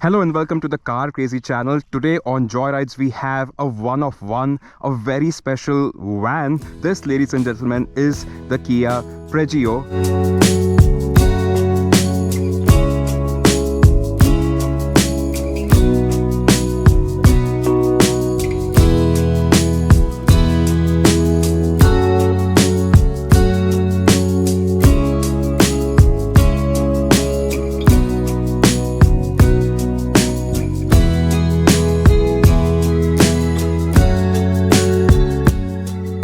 Hello and welcome to the Car Crazy channel. Today on Joyrides we have a one of one, a very special van. This, ladies and gentlemen, is the Kia Pregio.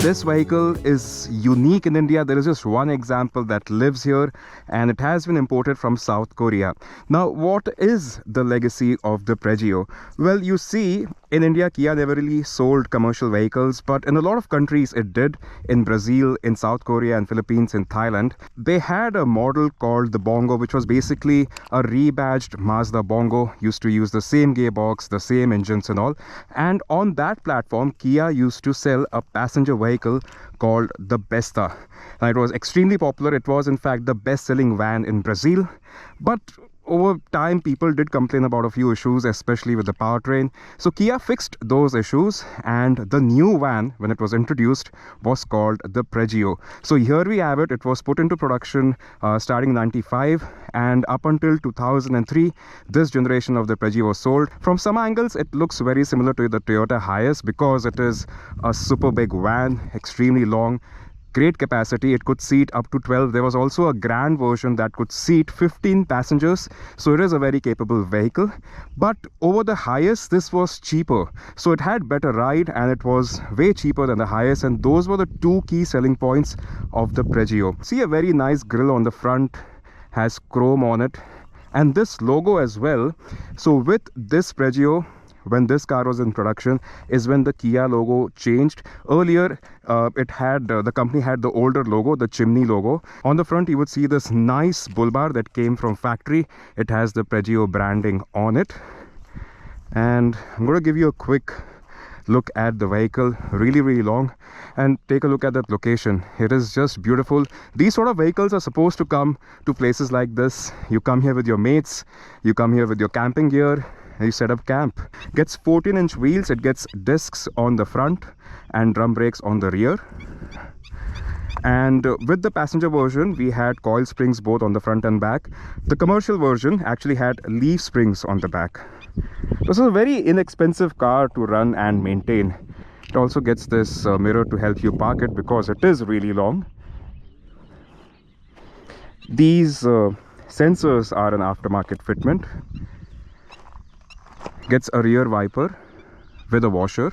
This vehicle is unique in India. There is just one example that lives here, and it has been imported from South Korea. Now, what is the legacy of the Pregio? Well, you see, in India, Kia never really sold commercial vehicles, but in a lot of countries it did. In Brazil, in South Korea and Philippines, in Thailand, they had a model called the Bongo, which was basically a rebadged Mazda Bongo, used to use the same gearbox, the same engines and all. And on that platform, Kia used to sell a passenger vehicle called the Besta. Now, it was extremely popular. It was in fact the best-selling van in Brazil, but over time people did complain about a few issues, especially with the powertrain. So Kia fixed those issues, and the new van, when it was introduced, was called the Pregio. So here we have it. It was put into production starting in 95, and up until 2003 this generation of the Pregio was sold. From some angles it looks very similar to the Toyota Hiace because it is a super big van, extremely long, great capacity. It could seat up to 12. There was also a grand version that could seat 15 passengers, so it is a very capable vehicle. But over the Hiace, this was cheaper, so it had better ride and it was way cheaper than the Hiace, and those were the two key selling points of the Pregio. See, a very nice grille on the front, has chrome on it, and this logo as well. So with this Pregio, when this car was in production, is when the Kia logo changed. Earlier it had the company had the older logo, the chimney logo. On the front you would see this nice bull bar that came from factory. It has the Pregio branding on it, and I'm going to give you a quick look at the vehicle. Really long, and take a look at that location. It is just beautiful. These sort of vehicles are supposed to come to places like this. You come here with your mates, you come here with your camping gear, and you set up camp. Gets 14-inch wheels. It gets discs on the front and drum brakes on the rear. And with the passenger version we had coil springs both on the front and back. The commercial version actually had leaf springs on the back. This is a very inexpensive car to run and maintain. It also gets this mirror to help you park it because it is really long. These sensors are an aftermarket fitment. Gets a rear wiper with a washer.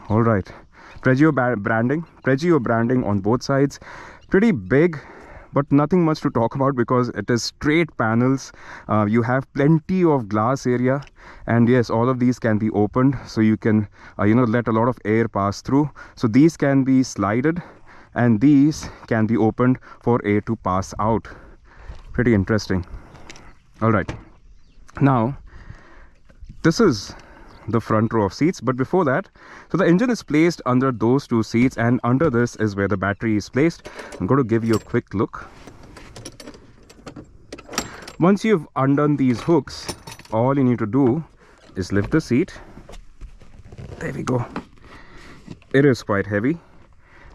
All right, Pregio branding on both sides. Pretty big, but nothing much to talk about because it is straight panels. You have plenty of glass area, and yes, all of these can be opened, so you can let a lot of air pass through. So these can be slided and these can be opened for air to pass out. Pretty interesting. All right, now this is the front row of seats, but before that, so the engine is placed under those two seats, and under this is where the battery is placed. I'm going to give you a quick look. Once you've undone these hooks, all you need to do is lift the seat. There we go. It is quite heavy,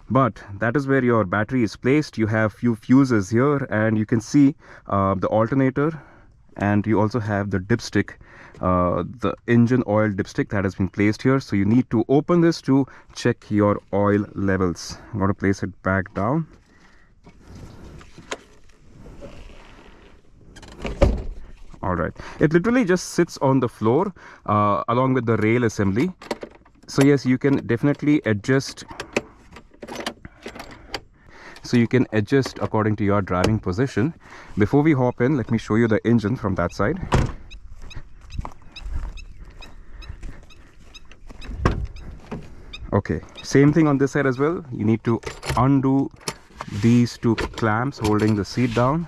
but that is where your battery is placed. You have few fuses here, and you can see the alternator, and you also have the dipstick, the engine oil dipstick that has been placed here. So you need to open this to check your oil levels. I'm going to place it back down. All right, it literally just sits on the floor along with the rail assembly. So yes, you can definitely adjust. So you can adjust according to your driving position. Before we hop in, let me show you the engine from that side. Okay, same thing on this side as well. You need to undo these two clamps holding the seat down,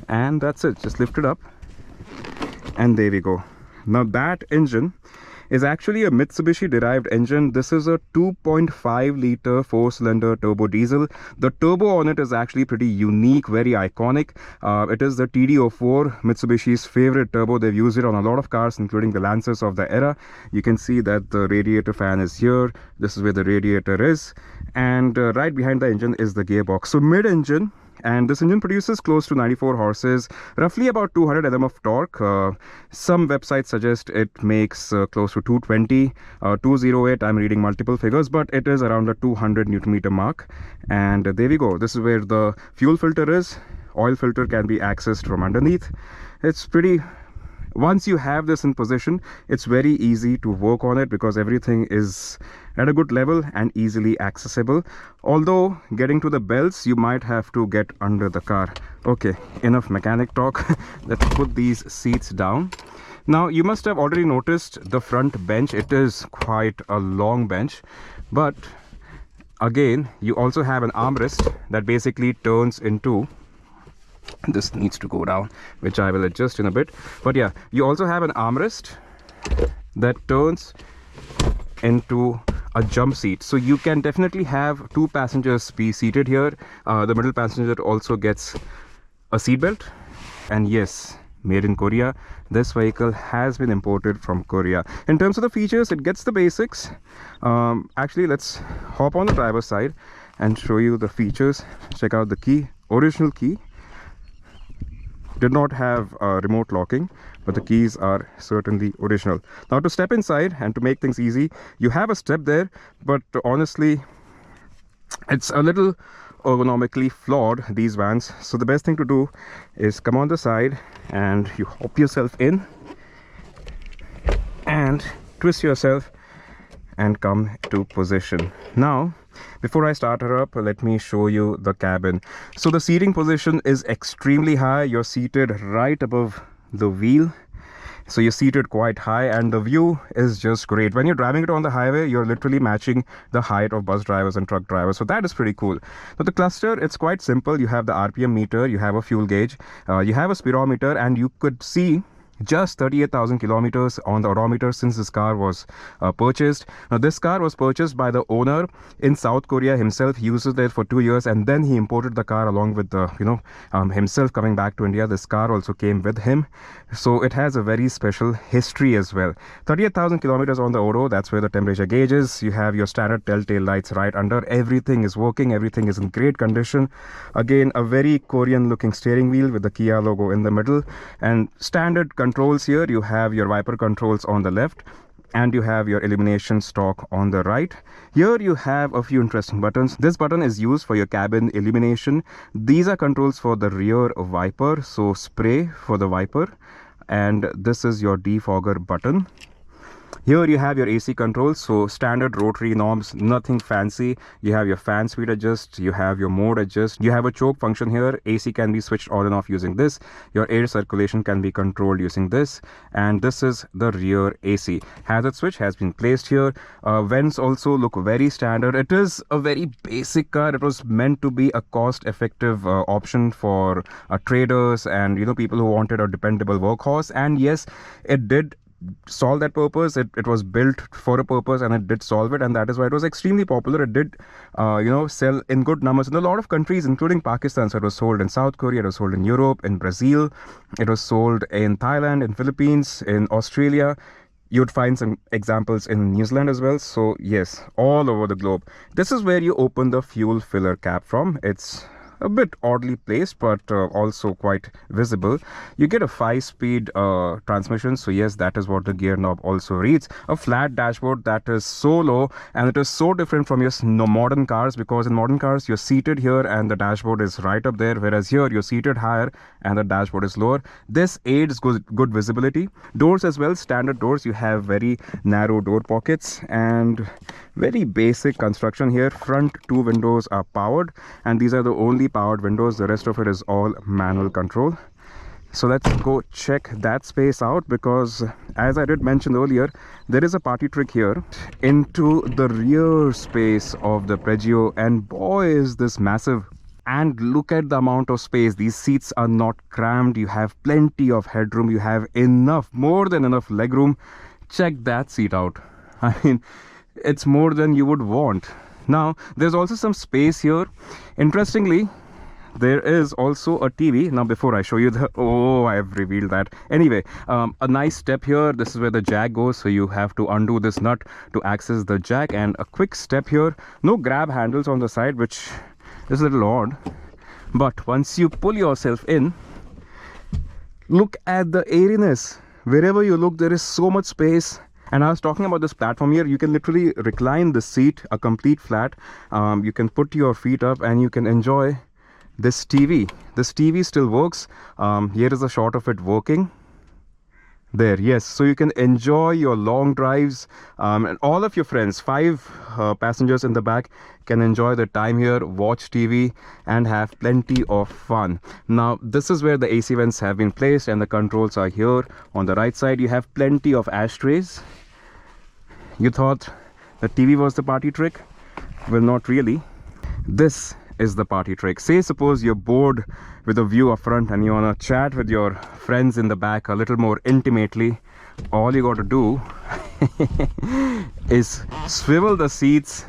and that's it. Just lift it up, and there we go. Now that engine is actually a Mitsubishi derived engine. This is a 2.5 liter 4-cylinder turbo diesel. The turbo on it is actually pretty unique, very iconic. It is the TD04, Mitsubishi's favorite turbo. They've used it on a lot of cars, including the Lancers of the era. You can see that the radiator fan is here. This is where the radiator is, and right behind the engine is the gearbox. So mid-engine, and this engine produces close to 94 horses, roughly about 200 Nm of torque. Some websites suggest it makes close to 220, 208. I'm reading multiple figures, but it is around the 200 Newton meter mark. And there we go. This is where the fuel filter is. Oil filter can be accessed from underneath. It's pretty... Once you have this in position, it's very easy to work on it because everything is at a good level and easily accessible. Although getting to the belts, you might have to get under the car. Okay, enough mechanic talk. Let's put these seats down. Now, you must have already noticed the front bench. It is quite a long bench, but again, you also have an armrest that basically turns into... This needs to go down, which I will adjust in a bit. But yeah, you also have an armrest that turns into a jump seat, so you can definitely have 2 passengers be seated here. The middle passenger also gets a seat belt. And yes, made in Korea. This vehicle has been imported from Korea. In terms of the features, it gets the basics. Actually, let's hop on the driver's side and show you the features. Check out the key, original key. Did not have remote locking, but the keys are certainly original. Now, to step inside and to make things easy, you have a step there, but honestly, it's a little ergonomically flawed, these vans. So the best thing to do is come on the side and you hop yourself in and twist yourself and come to position. Now, before I start her up, let me show you the cabin. So the seating position is extremely high. You're seated right above the wheel. So you're seated quite high and the view is just great. When you're driving it on the highway, you're literally matching the height of bus drivers and truck drivers. So that is pretty cool. But the cluster, it's quite simple. You have the RPM meter, you have a fuel gauge, you have a speedometer, and you could see just 38,000 kilometers on the odometer since this car was purchased. Now, this car was purchased by the owner in South Korea himself. He used it there for 2 years, and then he imported the car along with the, himself coming back to India. This car also came with him, so it has a very special history as well. 38,000 kilometers on the odo. That's where the temperature gauge is. You have your standard telltale lights right under. Everything is working. Everything is in great condition. Again, a very Korean looking steering wheel with the Kia logo in the middle, and standard controls here. You have your wiper controls on the left and you have your illumination stalk on the right. Here you have a few interesting buttons. This button is used for your cabin illumination. These are controls for the rear wiper, so spray for the wiper, and this is your defogger button. Here you have your AC controls, so standard rotary knobs, nothing fancy. You have your fan speed adjust, you have your mode adjust, you have a choke function here. AC can be switched on and off using this. Your air circulation can be controlled using this, and this is the rear AC. Hazard switch has been placed here. Vents also look very standard. It is a very basic car. It was meant to be a cost-effective option for traders and people who wanted a dependable workhorse. And yes, it did solve that purpose. It was built for a purpose and it did solve it, and that is why it was extremely popular. It did sell in good numbers in a lot of countries, including Pakistan. So it was sold in South Korea, it was sold in Europe, in Brazil, it was sold in Thailand, in Philippines, in Australia. You'd find some examples in New Zealand as well. So yes, all over the globe. This is where you open the fuel filler cap from. It's a bit oddly placed, but also quite visible. You get a 5-speed transmission, so yes, that is what the gear knob also reads. A flat dashboard that is so low, and it is so different from your modern cars, because in modern cars you're seated here and the dashboard is right up there, whereas here you're seated higher and the dashboard is lower. This aids good visibility. Doors as well, standard doors. You have very narrow door pockets and very basic construction here. Front 2 windows are powered, and these are the only powered windows. The rest of it is all manual control. So let's go check that space out, because as I did mention earlier, there is a party trick here into the rear space of the Pregio, and boy is this massive. And look at the amount of space. These seats are not crammed. You have plenty of headroom. You have enough, more than enough legroom check that seat out. I mean, it's more than you would want. Now there's also some space here. Interestingly, there is also a TV. Now before I show you the, oh, I've revealed that. Anyway, a nice step here. This is where the jack goes, so you have to undo this nut to access the jack, and a quick step here. No grab handles on the side, which is a little odd, but once you pull yourself in, look at the airiness. Wherever you look, there is so much space. And I was talking about this platform here. You can literally recline the seat, a complete flat. You can put your feet up and you can enjoy this TV. This TV still works. Here is a shot of it working. There, yes. So you can enjoy your long drives, and all of your friends, 5 passengers in the back, can enjoy their time here, watch TV, and have plenty of fun. Now, this is where the AC vents have been placed, and the controls are here. On the right side, you have plenty of ashtrays. You thought the TV was the party trick? Well, not really. This is the party trick. Say suppose you're bored with a view up front and you want to chat with your friends in the back a little more intimately. All you got to do is swivel the seats,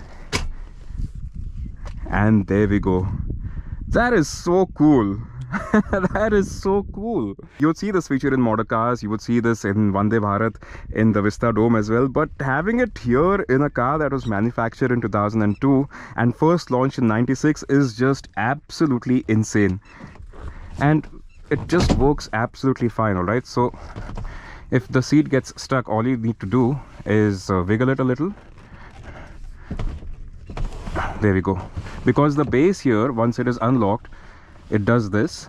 and there we go. That is so cool. That is so cool. You would see this feature in modern cars, you would see this in Vande Bharat, in the Vista Dome as well, but having it here in a car that was manufactured in 2002 and first launched in 96 is just absolutely insane. And it just works absolutely fine. All right, so if the seat gets stuck, all you need to do is wiggle it a little. There we go. Because the base here, once it is unlocked, it does this.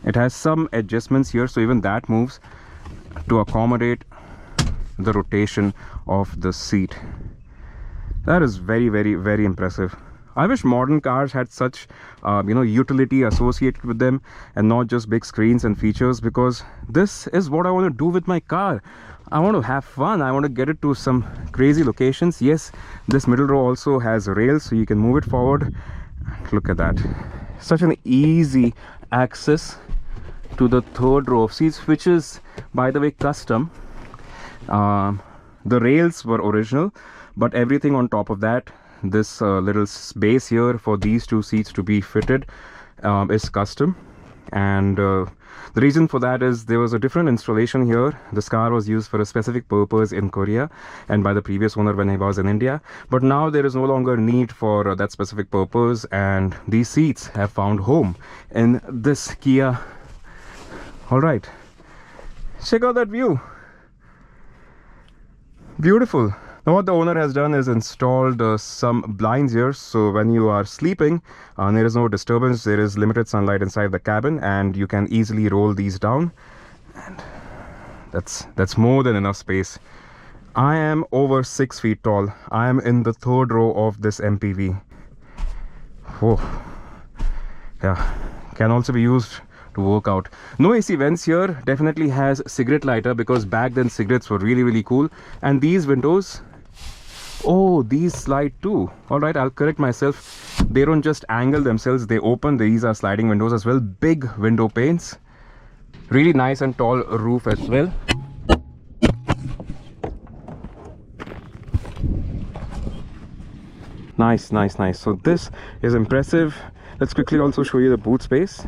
It has some adjustments here, so even that moves to accommodate the rotation of the seat. That is very, very, very impressive. I wish modern cars had such utility associated with them, and not just big screens and features, because this is what I want to do with my car. I want to have fun. I want to get it to some crazy locations. Yes, this middle row also has rails, so you can move it forward. Look at that. Such an easy access to the third row of seats, which is, by the way, custom. The rails were original, but everything on top of that, this little space here for these 2 seats to be fitted, is custom. And the reason for that is there was a different installation here. This car was used for a specific purpose in Korea and by the previous owner when he was in India, but now there is no longer need for that specific purpose, and these seats have found home in this Kia. All right, check out that view. Beautiful. Now what the owner has done is installed some blinds here, so when you are sleeping, there is no disturbance. There is limited sunlight inside the cabin, and you can easily roll these down, and that's more than enough space. I am over 6 feet tall. I am in the third row of this MPV. Oh, yeah, can also be used to work out. No AC vents here. Definitely has cigarette lighter, because back then cigarettes were really, really cool. And these windows, oh, these slide too. All right, I'll correct myself. They don't just angle themselves, they open. These are sliding windows as well. Big window panes. Really nice and tall roof as well. Nice, nice, nice. So this is impressive. Let's quickly also show you the boot space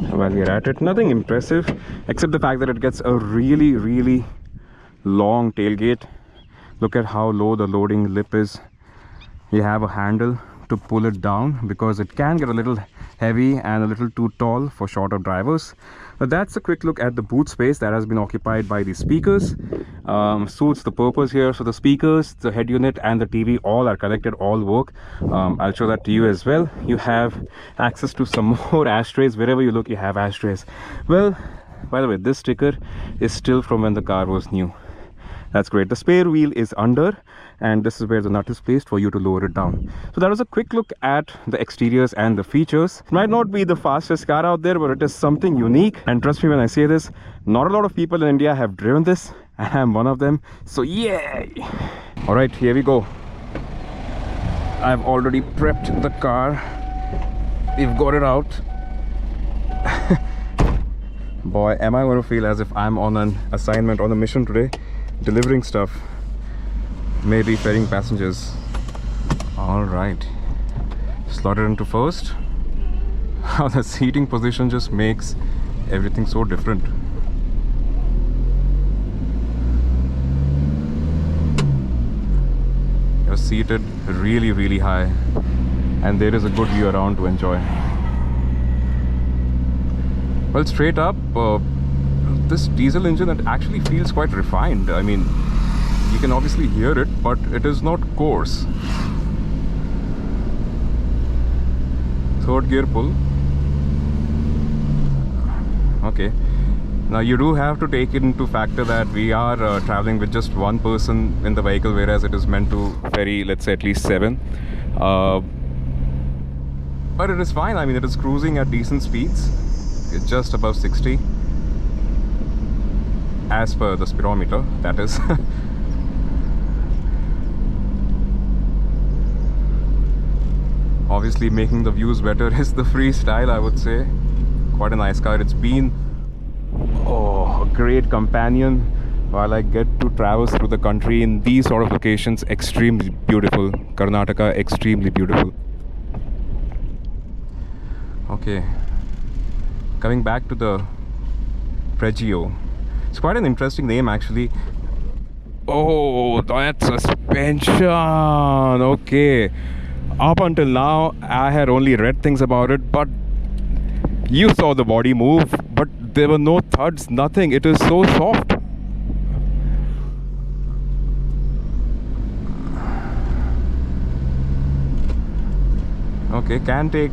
while you're at it. Nothing impressive except the fact that it gets a really, really long tailgate. Look at how low the loading lip is. You have a handle to pull it down, because it can get a little heavy and a little too tall for shorter drivers. But that's a quick look at the boot space that has been occupied by the speakers. Suits the purpose here. So the speakers, the head unit and the TV all are connected, all work. I'll show that to you as well. You have access to some more ashtrays. Wherever you look, you have ashtrays. Well, by the way, this sticker is still from when the car was new. That's great. The spare wheel is under, and this is where the nut is placed for you to lower it down. So that was a quick look at the exteriors and the features. It might not be the fastest car out there, but it is something unique. And trust me when I say this, not a lot of people in India have driven this, and I'm one of them. So yay! All right, here we go. I've already prepped the car. We've got it out. Boy, am I going to feel as if I'm on an assignment, on a mission today. delivering stuff, maybe ferrying passengers. All right, slotted into first. How the seating position just makes everything so different. You're seated really high, and there is a good view around to enjoy. Well, straight up, this diesel engine, it actually feels quite refined. I mean, you can obviously hear it, but it is not coarse. Third gear pull. Okay, now you do have to take it into factor that we are traveling with just one person in the vehicle, whereas it is meant to ferry, let's say, at least 7. But it is fine. I mean, it is cruising at decent speeds. It's just above 60 as per the speedometer, that is. Obviously, making the views better is the freestyle, I would say. Quite a nice car. It's been a great companion while I get to traverse through the country in these sort of locations. Extremely beautiful. Karnataka, extremely beautiful. Okay, coming back to the Pregio. It's quite an interesting name, actually. Oh, that suspension. Okay, up until now I had only read things about it, but you saw the body move, but there were no thuds, nothing. It is so soft. Okay, can take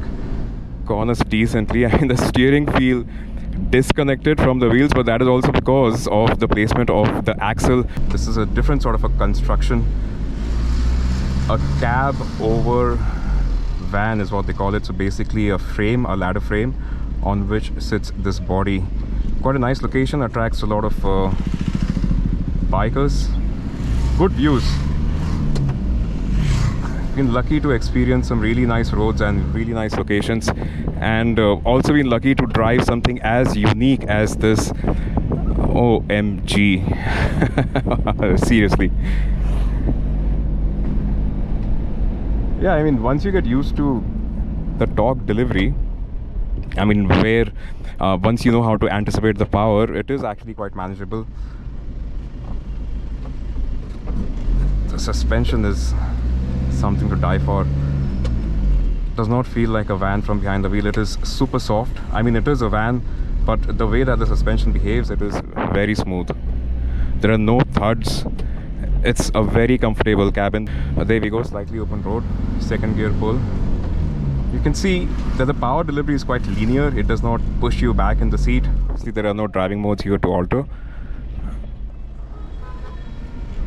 corners decently. I mean, the steering feel disconnected from the wheels, but that is also because of the placement of the axle. This is a different sort of a construction. A cab over van is what they call it. So basically a frame, a ladder frame, on which sits this body. Quite a nice location, attracts a lot of bikers. Good views. Been lucky to experience some really nice roads and really nice locations, and also been lucky to drive something as unique as this. OMG. Seriously. Yeah, I mean, once you get used to the torque delivery, I mean, where once you know how to anticipate the power, it is actually quite manageable. The suspension is something to die for. Does not feel like a van from behind the wheel. It is super soft. I mean, it is a van, but the way that the suspension behaves, it is very smooth. There are no thuds. It's a very comfortable cabin. There we go, slightly open road, second gear pull. You can see that the power delivery is quite linear. It does not push you back in the seat. See, there are no driving modes here to alter,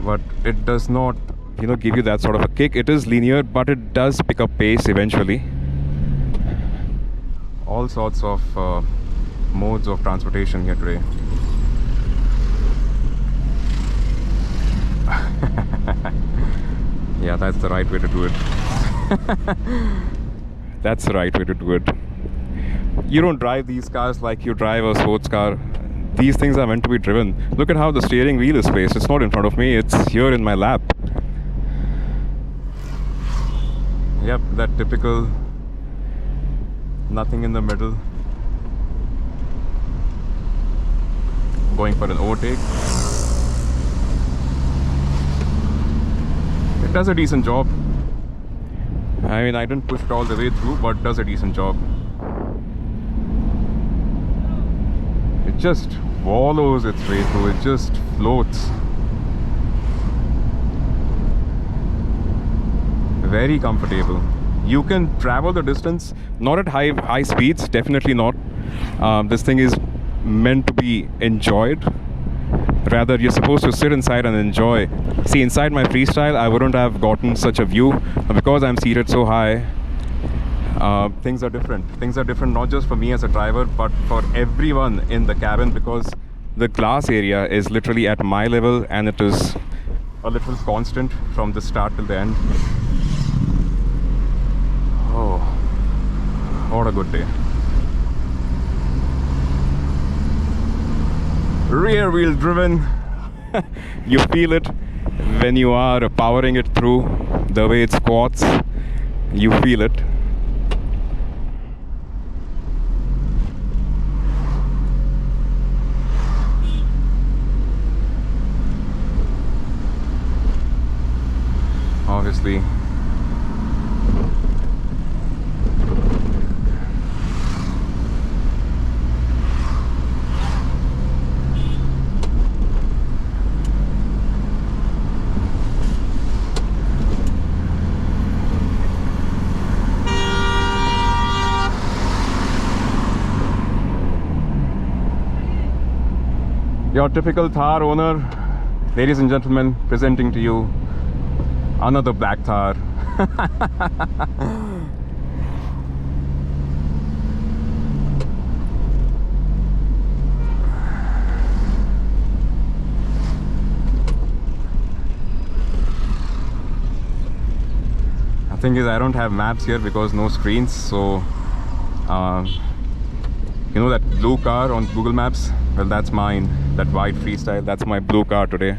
but it does not, you know, give you that sort of a kick. It is linear, but it does pick up pace eventually. All sorts of modes of transportation here today. Yeah, that's the right way to do it. That's the right way to do it. You don't drive these cars like you drive a sports car. These things are meant to be driven. Look at how the steering wheel is placed. It's not in front of me, it's here in my lap. Yep, that typical nothing in the middle. Going for an overtake. It does a decent job. I mean, I didn't push it all the way through, but does a decent job. It just wallows its way through. It just floats. Very comfortable. You can travel the distance, not at high speeds, definitely not. This thing is meant to be enjoyed. Rather, you're supposed to sit inside and enjoy. See, inside my freestyle, I wouldn't have gotten such a view. Because I'm seated so high, things are different. Things are different not just for me as a driver, but for everyone in the cabin, because the glass area is literally at my level and it is a little constant from the start till the end. Oh, what a good day. Rear wheel driven. You feel it when you are powering it through, the way it squats, you feel it. Obviously. Your typical Thar owner, ladies and gentlemen, presenting to you another black Thar. The thing is, I don't have maps here because no screens, so you know that blue car on Google Maps? Well, that's mine. That white Freestyle, that's my blue car today.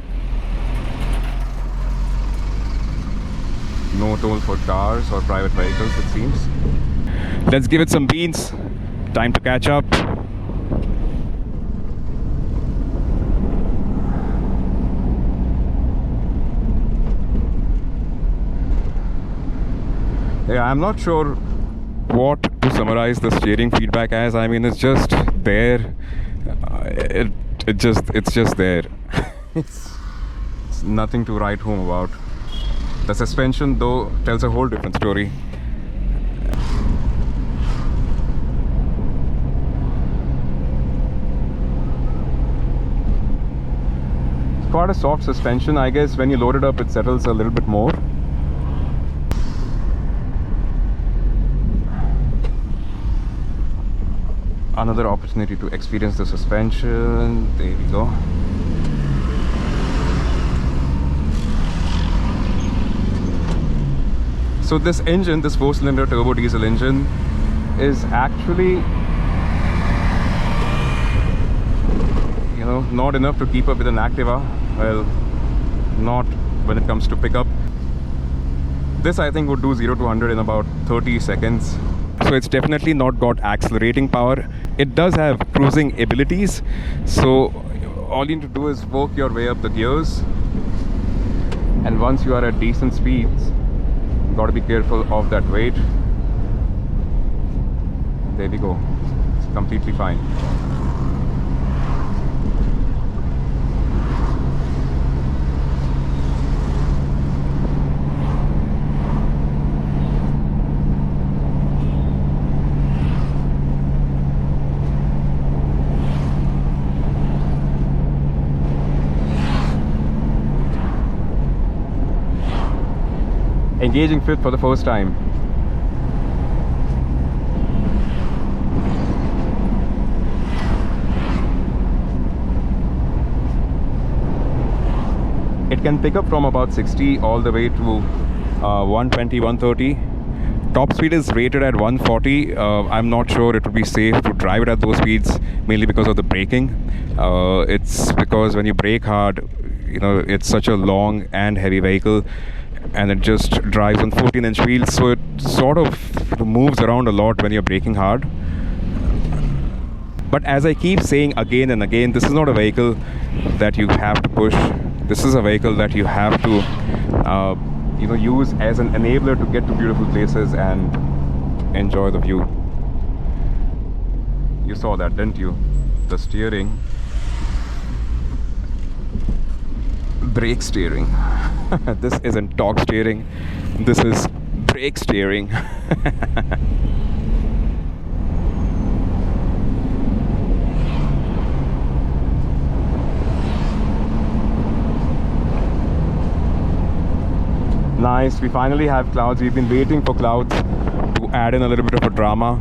No toll for cars or private vehicles, it seems. Let's give it some beans. Time to catch up. Yeah, I'm not sure what to summarize the steering feedback as. I mean, it's just there. It's just there. it's nothing to write home about. The suspension, though, tells a whole different story. It's quite a soft suspension. I guess when you load it up, it settles a little bit more. Another opportunity to experience the suspension. There we go. So this engine, this 4-cylinder turbo diesel engine, is actually, you know, not enough to keep up with an Activa. Well, not when it comes to pickup. This, I think, would do 0 to 100 in about 30 seconds. So it's definitely not got accelerating power. It does have cruising abilities. So all you need to do is work your way up the gears. And once you are at decent speeds, you got to be careful of that weight. There we go. It's completely fine. Engaging fifth for the first time. It can pick up from about 60 all the way to 120, 130. Top speed is rated at 140. I'm not sure it would be safe to drive it at those speeds, mainly because of the braking. It's because when you brake hard, you know, it's such a long and heavy vehicle, and it just drives on 14-inch wheels, so it sort of moves around a lot when you're braking hard. But as I keep saying again and again, this is not a vehicle that you have to push. This is a vehicle that you have to you know, use as an enabler to get to beautiful places and enjoy the view. You saw that, didn't you? The steering. Brake steering. This isn't torque steering, this is brake steering. Nice, we finally have clouds. We've been waiting for clouds to add in a little bit of a drama.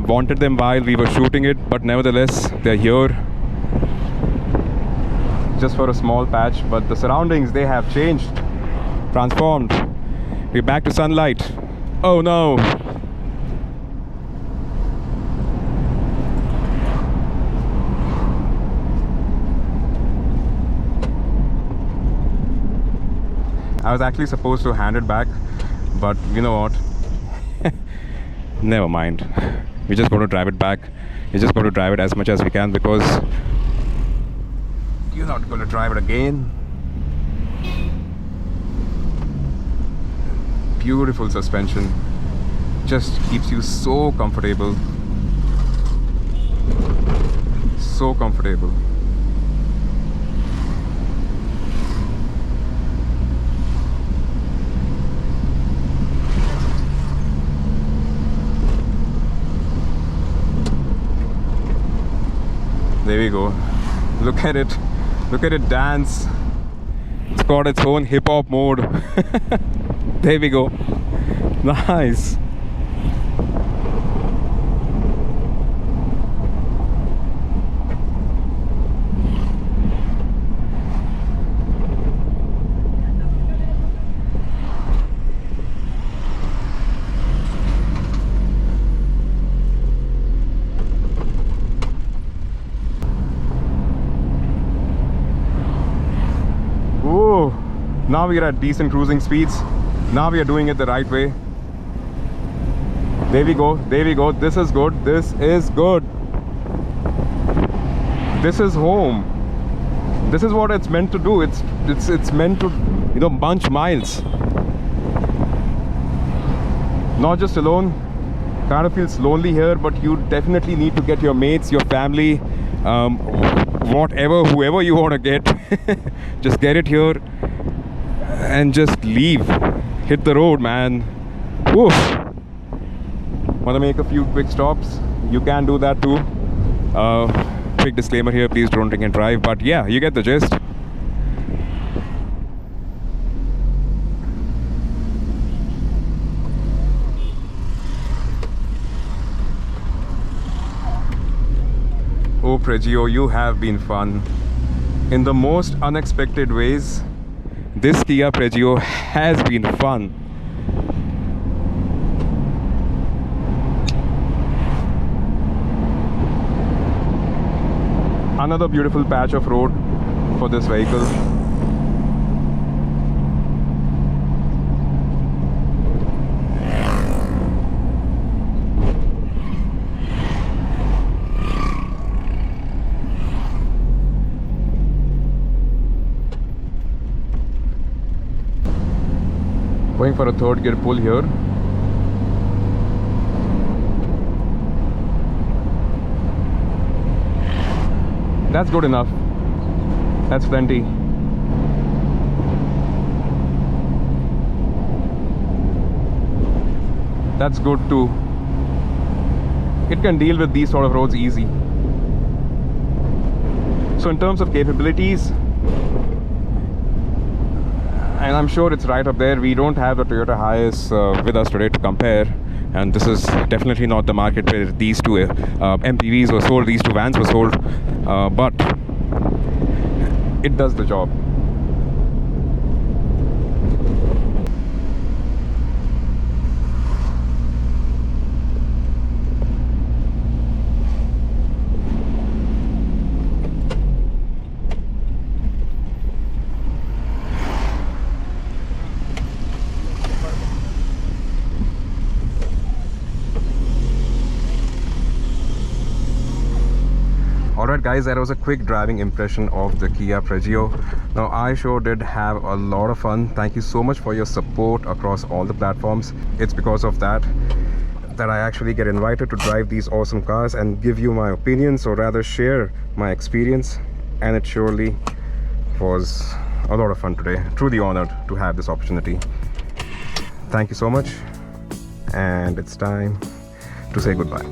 Wanted them while we were shooting it, but nevertheless they're here. Just for a small patch, but the surroundings, they have changed, transformed. We're back to sunlight. Oh no! I was actually supposed to hand it back, but you know what? Never mind. We're just going to drive it back. We're just going to drive it as much as we can because you're not going to drive it again. Beautiful suspension. Just keeps you so comfortable. So comfortable. There we go. Look at it. Look at it dance. It's got its own hip-hop mode. There we go. Nice. Now we are at decent cruising speeds. Now we are doing it the right way. There we go. There we go. This is good. This is good. This is home. This is what it's meant to do. It's meant to, you know, bunch miles. Not just alone. Kind of feels lonely here, but you definitely need to get your mates, your family, whatever, whoever you want to get. Just get it here and just leave. Hit the road, man. Woof. Want to make a few quick stops? You can do that too. Quick disclaimer here, please don't drink and drive, but yeah, you get the gist. Oh Pregio, you have been fun. In the most unexpected ways, this Kia Pregio has been fun. Another beautiful patch of road for this vehicle. Going for a third gear pull here. That's good enough. That's plenty. That's good too. It can deal with these sort of roads easy. So in terms of capabilities, and I'm sure it's right up there, we don't have the Toyota Hiace with us today to compare, and this is definitely not the market where these two MPVs were sold, these two vans were sold, but it does the job. Alright guys, that was a quick driving impression of the Kia Pregio. Now I sure did have a lot of fun. Thank you so much for your support across all the platforms. It's because of that I actually get invited to drive these awesome cars and give you my opinions, or rather share my experience, and it surely was a lot of fun today. Truly honored to have this opportunity. Thank you so much, and it's time to say goodbye.